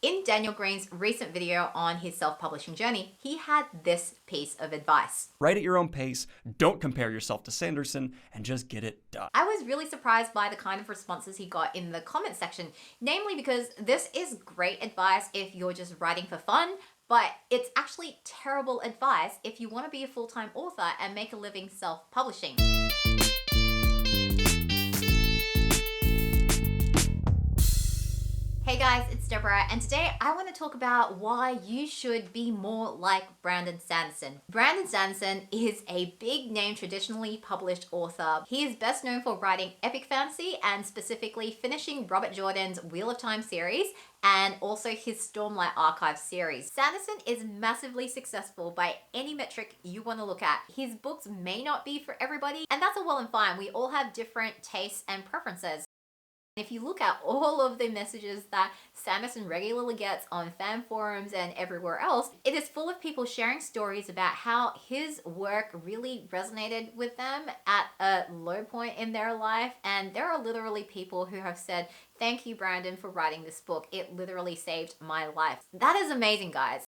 In Daniel Greene's recent video on his self-publishing journey, he had this piece of advice. Write at your own pace, don't compare yourself to Sanderson, and just get it done. I was really surprised by the kind of responses he got in the comment section, namely because this is great advice if you're just writing for fun, but it's actually terrible advice if you want to be a full-time author and make a living self-publishing. Hey guys, it's Deborah, and today I want to talk about why you should be more like Brandon Sanderson. Brandon Sanderson is a big name traditionally published author. He is best known for writing epic fantasy and specifically finishing Robert Jordan's Wheel of Time series and also his Stormlight Archive series. Sanderson is massively successful by any metric you want to look at. His books may not be for everybody, and that's all well and fine. We all have different tastes and preferences. If you look at all of the messages that Sanderson regularly gets on fan forums and everywhere else, it is full of people sharing stories about how his work really resonated with them at a low point in their life. And there are literally people who have said, "Thank you, Brandon, for writing this book. It literally saved my life." That is amazing, guys.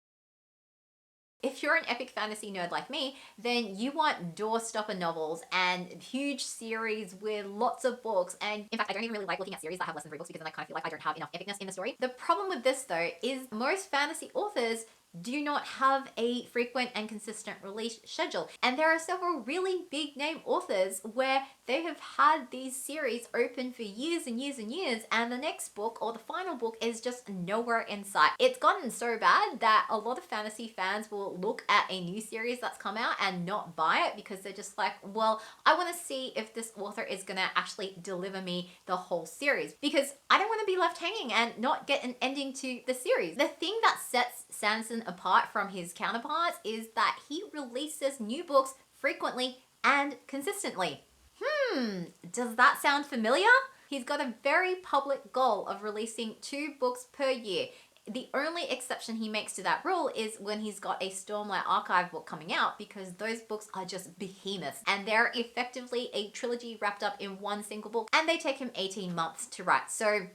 If you're an epic fantasy nerd like me, then you want doorstopper novels and huge series with lots of books. And in fact, I don't even really like looking at series that have less than 3 books because then I kind of feel like I don't have enough epicness in the story. The problem with this though is most fantasy authors do not have a frequent and consistent release schedule. And there are several really big name authors where they have had these series open for years and years and years, and the next book or the final book is just nowhere in sight. It's gotten so bad that a lot of fantasy fans will look at a new series that's come out and not buy it because they're just like, well, I want to see if this author is gonna actually deliver me the whole series because I don't want to be left hanging and not get an ending to the series. The thing that sets Sanderson apart from his counterparts is that he releases new books frequently and consistently. Does that sound familiar? He's got a very public goal of releasing 2 books per year. The only exception he makes to that rule is when he's got a Stormlight Archive book coming out, because those books are just behemoths and they're effectively a trilogy wrapped up in one single book, and they take him 18 months to write. So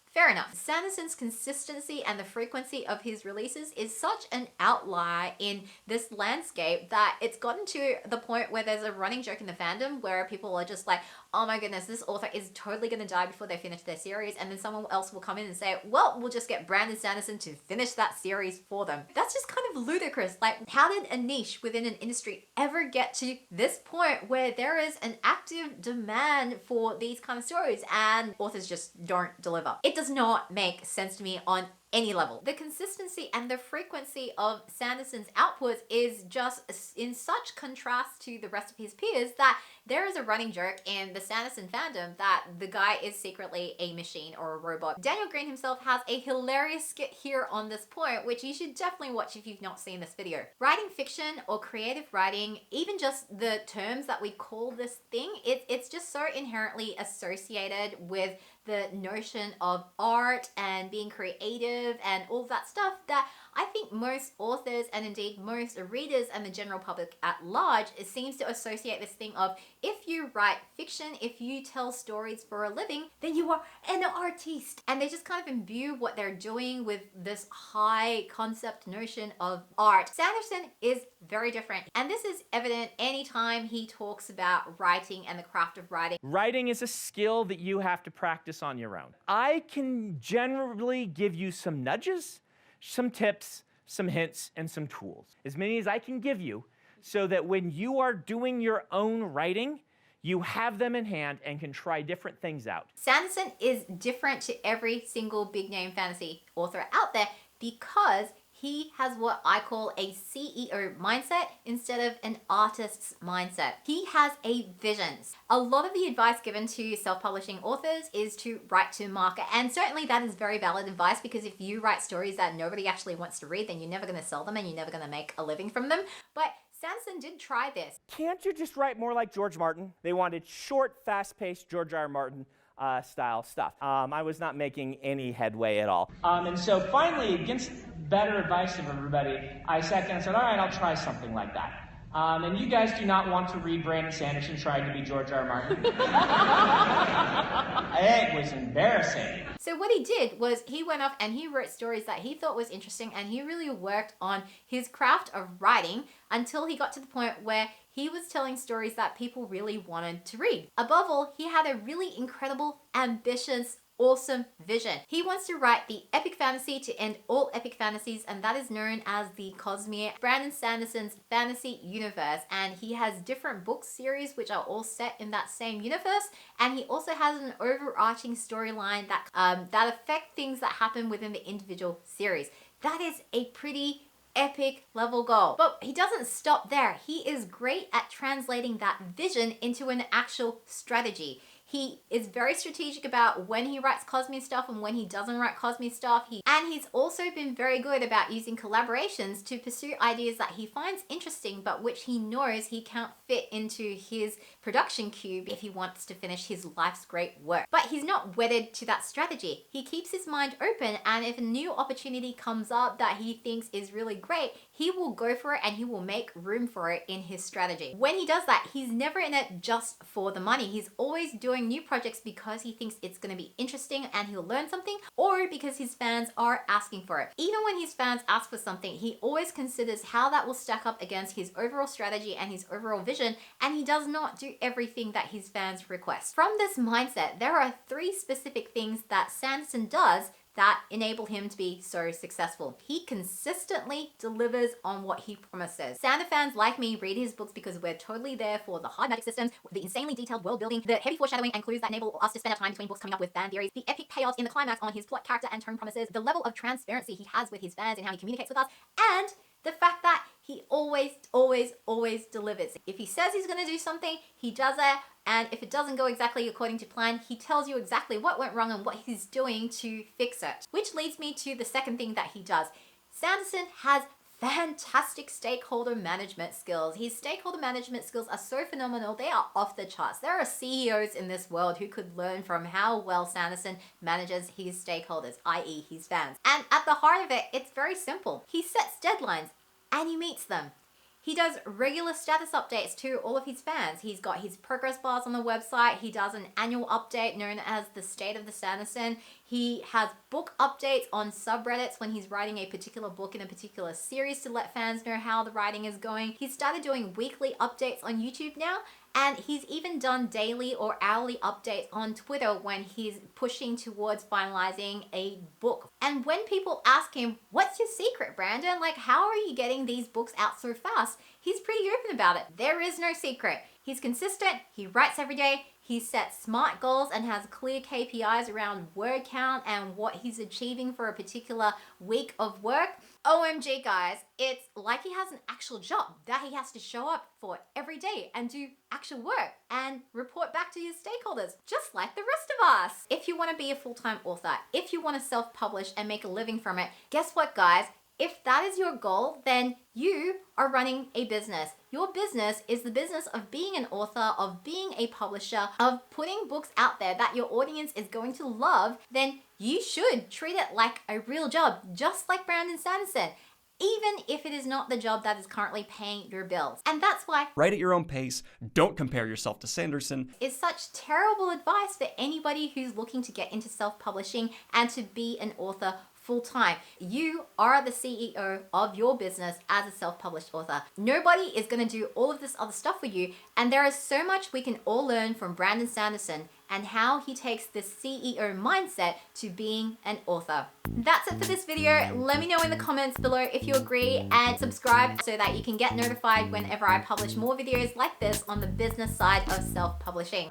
fair enough. Sanderson's consistency and the frequency of his releases is such an outlier in this landscape that it's gotten to the point where there's a running joke in the fandom where people are just like, oh my goodness, this author is totally going to die before they finish their series. And then someone else will come in and say, well, we'll just get Brandon Sanderson to finish that series for them. That's just kind of ludicrous. Like, how did a niche within an industry ever get to this point where there is an active demand for these kind of stories and authors just don't deliver? It does not make sense to me on any level. The consistency and the frequency of Sanderson's outputs is just in such contrast to the rest of his peers that there is a running joke in the Sanderson fandom that the guy is secretly a machine or a robot. Daniel Greene himself has a hilarious skit here on this point, which you should definitely watch if you've not seen this video. Writing fiction or creative writing, even just the terms that we call this thing, it's just so inherently associated with the notion of art and being creative and all that stuff that I think most authors and indeed most readers and the general public at large, it seems to associate this thing of, if you write fiction, if you tell stories for a living, then you are an artiste. And they just kind of imbue what they're doing with this high concept notion of art. Sanderson is very different. And this is evident anytime he talks about writing and the craft of writing. Writing is a skill that you have to practice on your own. I can generally give you some nudges, some tips, some hints, and some tools. As many as I can give you so that when you are doing your own writing, you have them in hand and can try different things out. Sanderson is different to every single big name fantasy author out there because he has what I call a CEO mindset instead of an artist's mindset. He has a vision. A lot of the advice given to self-publishing authors is to write to market. And certainly that is very valid advice, because if you write stories that nobody actually wants to read, then you're never going to sell them and you're never going to make a living from them. But Sanderson did try this. Can't you just write more like George Martin? They wanted short, fast-paced George R. R. Martin style stuff. I was not making any headway at all. And so finally, against better advice of everybody, I sat down and said, all right, I'll try something like that. And you guys do not want to read Brandon Sanderson trying to be George R. R. Martin. It was embarrassing. So what he did was he went off and he wrote stories that he thought was interesting, and he really worked on his craft of writing until he got to the point where he was telling stories that people really wanted to read. Above all, he had a really incredible, ambitious, awesome vision. He wants to write the epic fantasy to end all epic fantasies, and that is known as the Cosmere, Brandon Sanderson's fantasy universe. And he has different book series which are all set in that same universe, and he also has an overarching storyline that that affect things that happen within the individual series. That is a pretty epic level goal. But he doesn't stop there. He is great at translating that vision into an actual strategy. He is very strategic about when he writes Cosmere stuff and when he doesn't write Cosmere stuff. And he's also been very good about using collaborations to pursue ideas that he finds interesting, but which he knows he can't fit into his production cube if he wants to finish his life's great work. But he's not wedded to that strategy. He keeps his mind open, and if a new opportunity comes up that he thinks is really great, he will go for it and he will make room for it in his strategy. When he does that, he's never in it just for the money. He's always doing new projects because he thinks it's going to be interesting and he'll learn something, or because his fans are asking for it. Even when his fans ask for something, he always considers how that will stack up against his overall strategy and his overall vision, and he does not do everything that his fans request. From this mindset, there are 3 specific things that Sanderson does that enable him to be so successful. He consistently delivers on what he promises. Sander fans like me read his books because we're totally there for the hard magic systems, the insanely detailed world building, the heavy foreshadowing and clues that enable us to spend our time between books coming up with fan theories, the epic payoffs in the climax on his plot, character and tone promises, the level of transparency he has with his fans and how he communicates with us, and the fact that he always delivers. If he says he's going to do something, he does it. And if it doesn't go exactly according to plan, he tells you exactly what went wrong and what he's doing to fix it. Which leads me to the second thing that he does. Sanderson has fantastic stakeholder management skills. His stakeholder management skills are so phenomenal, they are off the charts. There are CEOs in this world who could learn from how well Sanderson manages his stakeholders, i.e. his fans. And at the heart of it, it's very simple. He sets deadlines and he meets them. He does regular status updates to all of his fans. He's got his progress bars on the website. He does an annual update known as the State of the Sanderson. He has book updates on subreddits when he's writing a particular book in a particular series to let fans know how the writing is going. He's started doing weekly updates on YouTube now, and he's even done daily or hourly updates on Twitter when he's pushing towards finalizing a book. And when people ask him, what's your secret, Brandon? Like, how are you getting these books out so fast? He's pretty open about it. There is no secret. He's consistent, he writes every day, he sets smart goals and has clear KPIs around word count and what he's achieving for a particular week of work. OMG guys, it's like he has an actual job that he has to show up for every day and do actual work and report back to his stakeholders, just like the rest of us. If you want to be a full-time author, if you want to self-publish and make a living from it, guess what guys? If that is your goal, then you are running a business. Your business is the business of being an author, of being a publisher, of putting books out there that your audience is going to love. Then you should treat it like a real job, just like Brandon Sanderson, even if it is not the job that is currently paying your bills. And that's why Write at your own pace. Don't compare yourself to Sanderson. is such terrible advice for anybody who's looking to get into self-publishing and to be an author full-time. You are the CEO of your business as a self-published author. Nobody is going to do all of this other stuff for you, and there is so much we can all learn from Brandon Sanderson and how he takes this CEO mindset to being an author. That's it for this video. Let me know in the comments below if you agree, and subscribe so that you can get notified whenever I publish more videos like this on the business side of self-publishing.